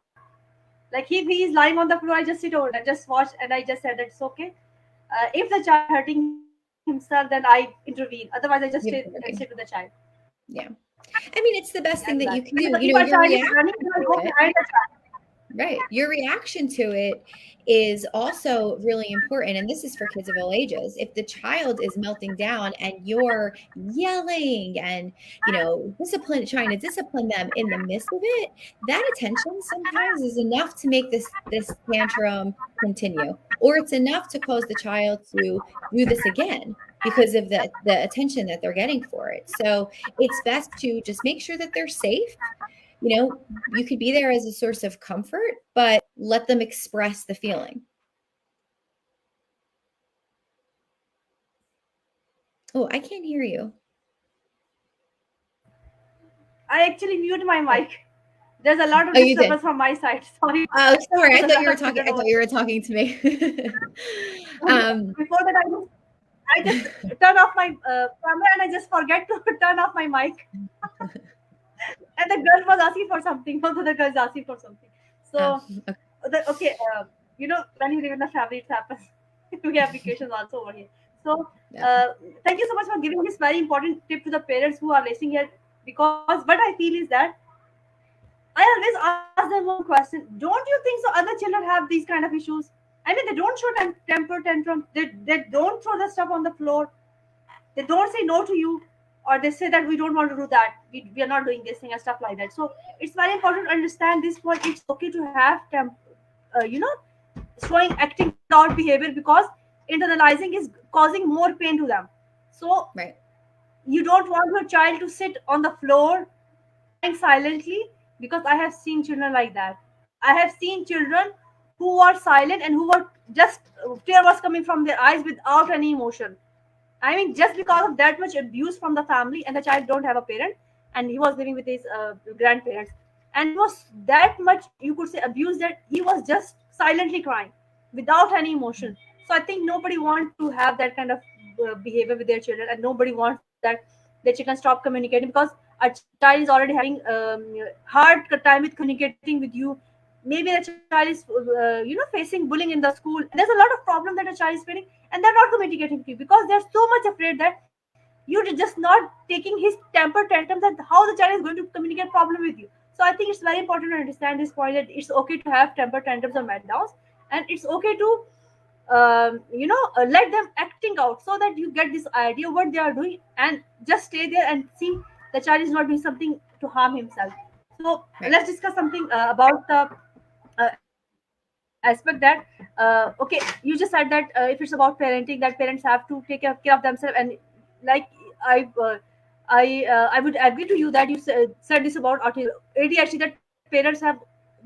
Like if he is lying on the floor, I just sit over and just watch, and I just said that it's okay. If the child hurting himself, then I intervene. Otherwise, I just sit and You sit with the child. intervene. Yeah. I mean, it's the best thing that you can Exactly. do. If a Your child is reaction running, you to will go it. behind the child. Right. Your reaction to it is also really important. And this is for kids of all ages. If the child is melting down and you're yelling and, trying to discipline them in the midst of it, that attention sometimes is enough to make this tantrum continue. Or it's enough to cause the child to do this again because of the attention that they're getting for it. So it's best to just make sure that they're safe. You could be there as a source of comfort, but let them express the feeling. Oh, I can't hear you. I actually mute my Oh, mic. There's a lot of oh, you did. disturbance from my side. Sorry for Oh, that. sorry. I There's a thought you were lot of talking. I children thought over you were here. talking to me. Before that, I just turn off my camera and I just forget to turn off my mic. And the girl was asking for something. Both of the girls asking for something. oh, So, okay. okay, when you live in a family, it happens. We have vacations also over here. So, Yeah. thank you so much for giving this very important tip to the parents who are listening here. Because what I feel is that I always ask them one question: don't you think so? Other children have these kind of issues. I mean, they don't show temper tantrum. They don't throw the stuff on the floor. They don't say no to you, or they say that we don't want to do that. We are not doing this thing and stuff like that. So it's very important to understand this point. It's okay to have showing acting out behavior because internalizing is causing more pain to them. So Right. you don't want your child to sit on the floor crying silently, because I have seen children like that. I have seen children who were silent and who were just tear was coming from their eyes without any emotion. I mean, just because of that much abuse from the family, and the child don't have a parent, and he was living with his grandparents, and it was that much, you could say, abuse, that he was just silently crying without any emotion. So I think nobody wants to have that kind of behavior with their children, and nobody wants that their children stop communicating, because a child is already having hard time with communicating with you. Maybe the child is facing bullying in the school, and there's a lot of problem that a child is facing, and they're not communicating to you because they're so much afraid that you're just not taking his temper tantrums, and how the child is going to communicate problem with you. So I think it's very important to understand this point, that it's okay to have temper tantrums or meltdowns, and it's okay to let them acting out, so that you get this idea what they are doing, and just stay there and see the child is not doing something to harm himself. So Right. let's discuss something about the aspect that okay, you just said that if it's about parenting, that parents have to take care of themselves, and like I would agree to you that you said this about ADHD, that parents have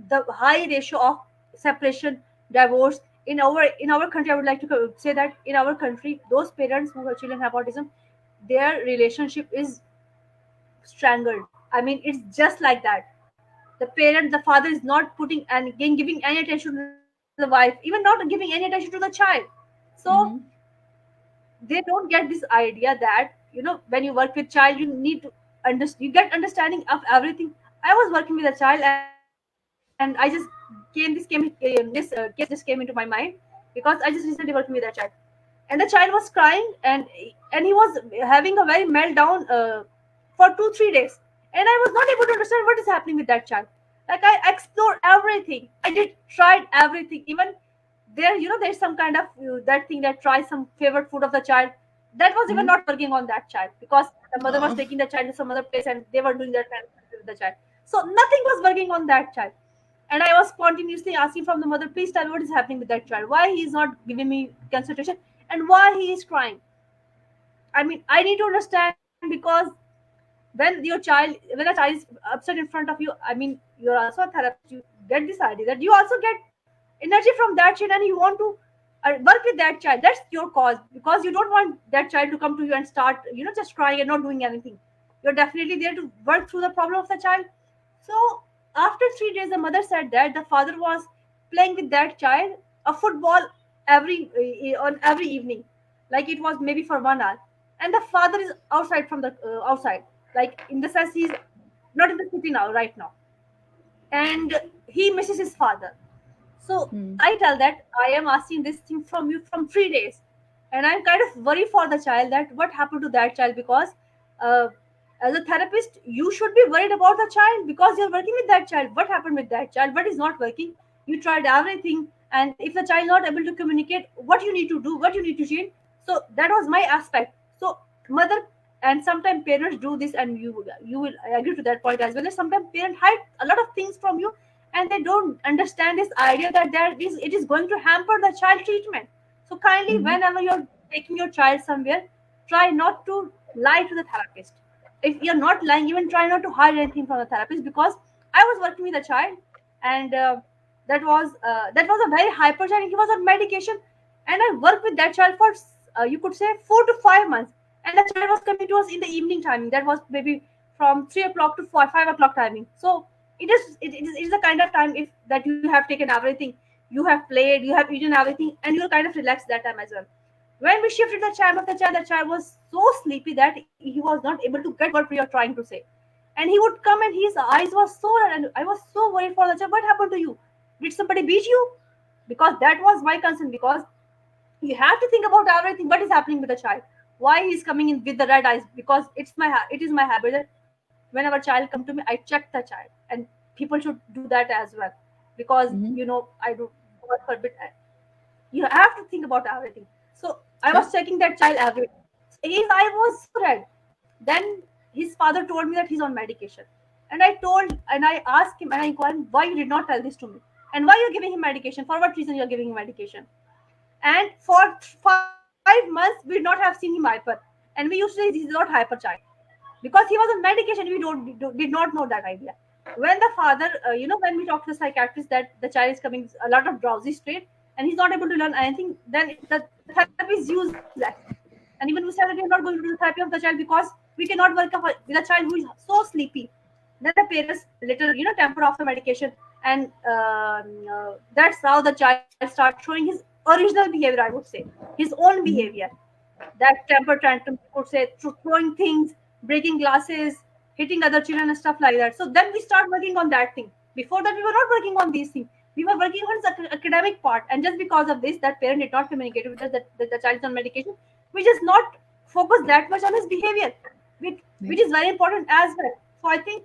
the high ratio of separation, divorce. In our country, I would like to say that in our country, those parents who have children have autism, their relationship is strangled. I mean, it's just like that. The father is not putting and again giving any attention to the wife, even not giving any attention to the child. So Hmm. they don't get this idea that when you work with child, you need to you get understanding of everything. I was working with a child, and I just this case just came into my mind, because I just recently worked with a child, and the child was crying, and he was having a very meltdown for 2 3 days, and I was not able to understand what is happening with that child. Like, I explored everything, I did tried everything, even there's some kind of that thing that tries some favorite food of the child, that was even Hmm. not working on that child, because the mother was Oh, taking the child to some other place, and they were doing that kind of thing with the child. So nothing was working on that child, and I was continuously asking from the mother, please tell me what is happening with that child, why he is not giving me consultation, and why he is crying. I mean, I need to understand, because when a child is upset in front of you, I mean, you're also a therapist, you get this idea that you also get energy from that child, and you want to work with that child. That's your cause, because you don't want that child to come to you and start just crying and not doing anything. You're definitely there to work through the problem of the child. So after 3 days, the mother said that the father was playing with that child a football on every evening, like it was maybe for 1 hour. and the father is outside from the outside, like in the sense he's not in the city now, right now, and he misses his father. So Mm. I tell that I am asking this thing from you from 3 days, and I'm kind of worried for the child that what happened to that child, because uh, as a therapist you should be worried about the child because you're working with that child. What happened with that child? What is not working? You tried everything, and if the child not able to communicate, what you need to do, what you need to change. So that was my aspect. So mother, and sometimes parents do this, and you will agree to that point as well. That sometimes parents hide a lot of things from you, and they don't understand this idea that it is going to hamper the child treatment. So kindly, Mhm. whenever you're taking your child somewhere, try not to lie to the therapist. If you're not lying, even try not to hide anything from the therapist, because I was working with a child, and that was a very hyper child. He was on medication, and I worked with that child for you could say 4 to 5 months, and the child was coming to us in the evening timing. That was maybe from 3 o'clock to 5 o'clock timing. So it is a kind of time if that you have taken everything, you have played, you have eaten everything, and you're kind of relaxed that time as well. When we shifted the child was so sleepy that he was not able to get what we are trying to say. And he would come and his eyes were so red, and I was so worried for the child. What happened to you? Did somebody beat you? Because that was my concern, because you have to think about everything. What is happening with the child? Why he's coming in with the red eyes? Because it is my habit that whenever child come to me, I check the child, and people should do that as well, because Mhm. I do, God forbid, you have to think about everything. So I Sure. was checking that child every day. His eye was so red. Then his father told me that he's on medication, and I asked him, and I inquired him, why you did not tell this to me, and why you're giving him medication, for what reason you're giving him medication. And for 5 months we did not have seen him hyper, and we used to say he's not hyper child, because he was on medication. We did not know that idea. When the father, when we talk to the psychiatrist that the child is coming a lot of drowsy state, and he's not able to learn anything, then the therapy is useless. And even we said that we are not going to do the therapy of the child because we cannot work with a child who is so sleepy. Then the parents little temper off the medication, and that's how the child starts showing his original behavior, I would say, his own behavior. Mhm. That temper tantrum, you could say, through throwing things, breaking glasses, hitting other children and stuff like that. So then we start working on that thing. Before that, we were not working on these things. We were working on his academic part, and just because of this, that parent did not communicate with us that the child is on medication. We just not focus that much on his behavior, which Right. is very important as well. So I think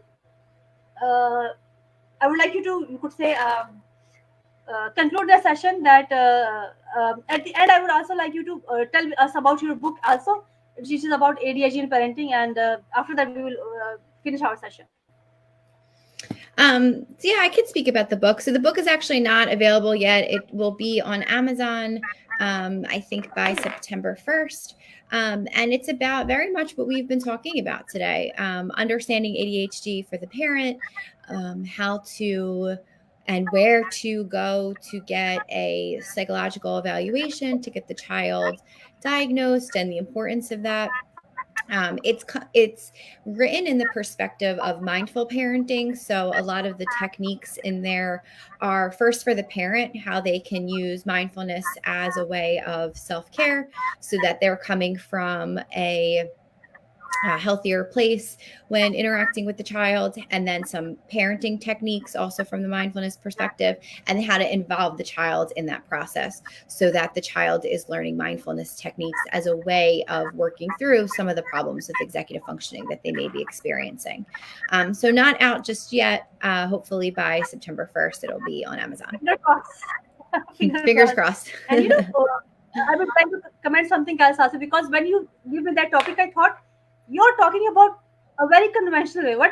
uh, I would like you could say, conclude the session that at the end I would also like you to tell us about your book also, which is about ADHD in parenting, and after that we will finish our session. So yeah, I could speak about the book. So the book is actually not available yet. It will be on Amazon, I think by September 1st. And it's about very much what we've been talking about today, understanding ADHD for the parent, how to and where to go to get a psychological evaluation to get the child diagnosed and the importance of that. It's written in the perspective of mindful parenting. So a lot of the techniques in there are first for the parent, how they can use mindfulness as a way of self care, so that they're coming from a healthier place when interacting with the child, and then some parenting techniques also from the mindfulness perspective, and how to involve the child in that process so that the child is learning mindfulness techniques as a way of working through some of the problems with executive functioning that they may be experiencing. So not out just yet. Hopefully by September 1st it'll be on Amazon. Finger crossed. Finger Fingers crossed. crossed. And I would like to comment something else also, because when you give me that topic, I thought you're talking about a very conventional way.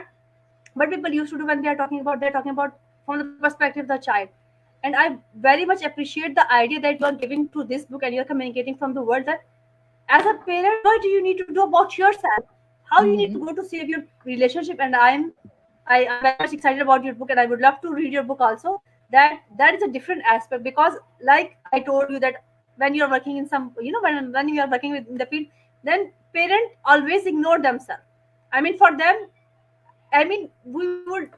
What people used to do when they're talking about from the perspective of the child. And I very much appreciate the idea that you're giving to this book, and you're communicating from the world that as a parent, what do you need to do about yourself? How you need to Mhm. go to save your relationship? And I'm very much excited about your book, and I would love to read your book also. That is a different aspect, because like I told you that when you're working in some, when you are working with in the field, then parent always ignore themselves. I mean, for them, I mean, we would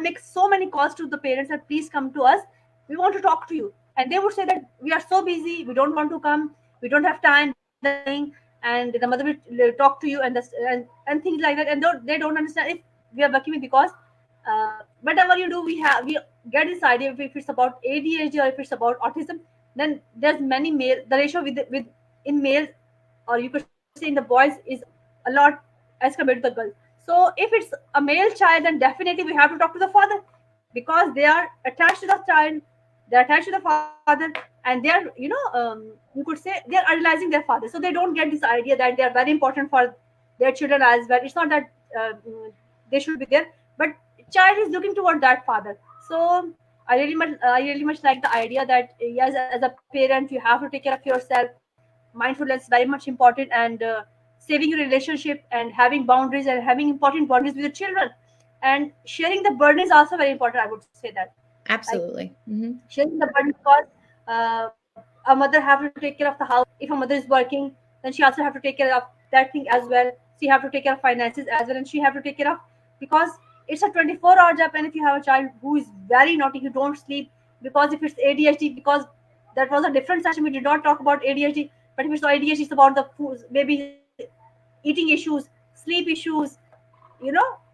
make so many calls to the parents that please come to us, we want to talk to you, and they would say that we are so busy, we don't want to come, we don't have time, and the mother will talk to you and things like that, and they don't understand if we are working with, because whatever you do, we get this idea if it's about ADHD or if it's about autism. Then there's many male, the ratio with in males, or you could say in the boys, is a lot as compared to the girls. So if it's a male child, then definitely we have to talk to the father, because they are attached to the child, they're attached to the father, and they are, you could say they are idolizing their father. So they don't get this idea that they are very important for their children as well. It's not that they should be there, but child is looking toward that father. So I really much like the idea that yes, as a parent, you have to take care of yourself. Mindfulness is very much important, and saving your relationship and having boundaries and having important boundaries with your children, and sharing the burden is also very important. I would say that, like, Absolutely. Hmm. sharing the burden, because a mother have to take care of the house. If a mother is working, then she also have to take care of that thing as well. She have to take care of finances as well, and she have to take care of, because it's a 24-hour job. And if you have a child who is very naughty, you don't sleep, because if it's ADHD, because that was a different session, we did not talk about ADHD. But if it's ADHD, it's about the food, maybe eating issues, sleep issues,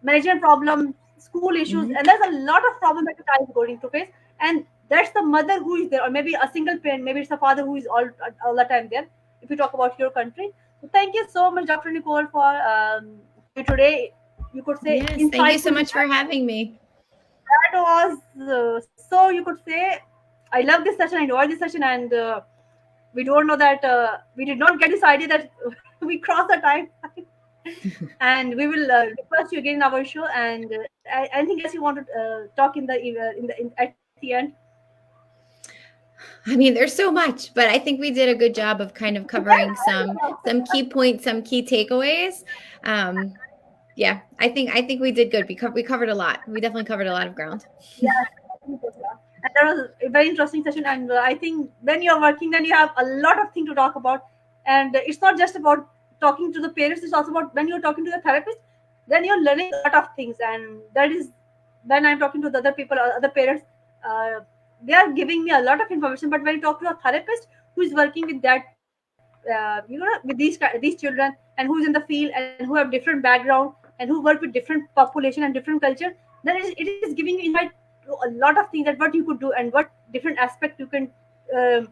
management problem, school issues, and Hmm. there's a lot of problem that a child is going to face. And that's the mother who is there, or maybe a single parent, maybe it's a father who is all the time there. If you talk about your country, so thank you so much, Dr. Nicole, for you today. You could say Yes. Thank you so insightful much for discussion. having me. That was so, you could say, I love this session. I enjoyed this session, and we don't know that we did not get this idea that we crossed the time. And we will request you again in our show. And anything else you want to talk at the end? I mean, there's so much, but I think we did a good job of kind of covering some key points, some key takeaways. Um, yeah, I think we did good. We covered a lot. We definitely covered a lot of ground. Yeah, and that was a very interesting session. And I think when you're working, then you have a lot of things to talk about. And it's not just about talking to the parents; it's also about when you're talking to the therapist. Then you're learning a lot of things, and that is when I'm talking to the other people, other parents. Uh, they are giving me a lot of information. But when you talk to a therapist who is working with that, with these children, and who's in the field and who have different background and who work with different population and different culture, then it is giving you insight to a lot of things, that what you could do and what different aspect you can um,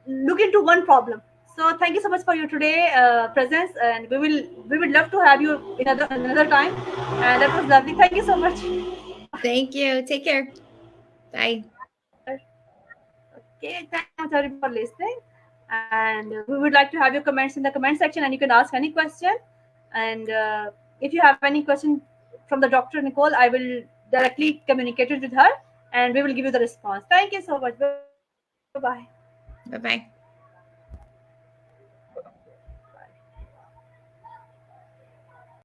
look into one problem. So thank you so much for your today presence, and we would love to have you another time. And that was lovely. Thank you so much. Thank you. Take care. Bye. Okay, thank you so much everybody for listening. And we would like to have your comments in the comment section, and you can ask any question. And if you have any question from the Dr. Nicole, I will directly communicate it with her, and we will give you the response. Thank you so much. Bye bye. Bye bye.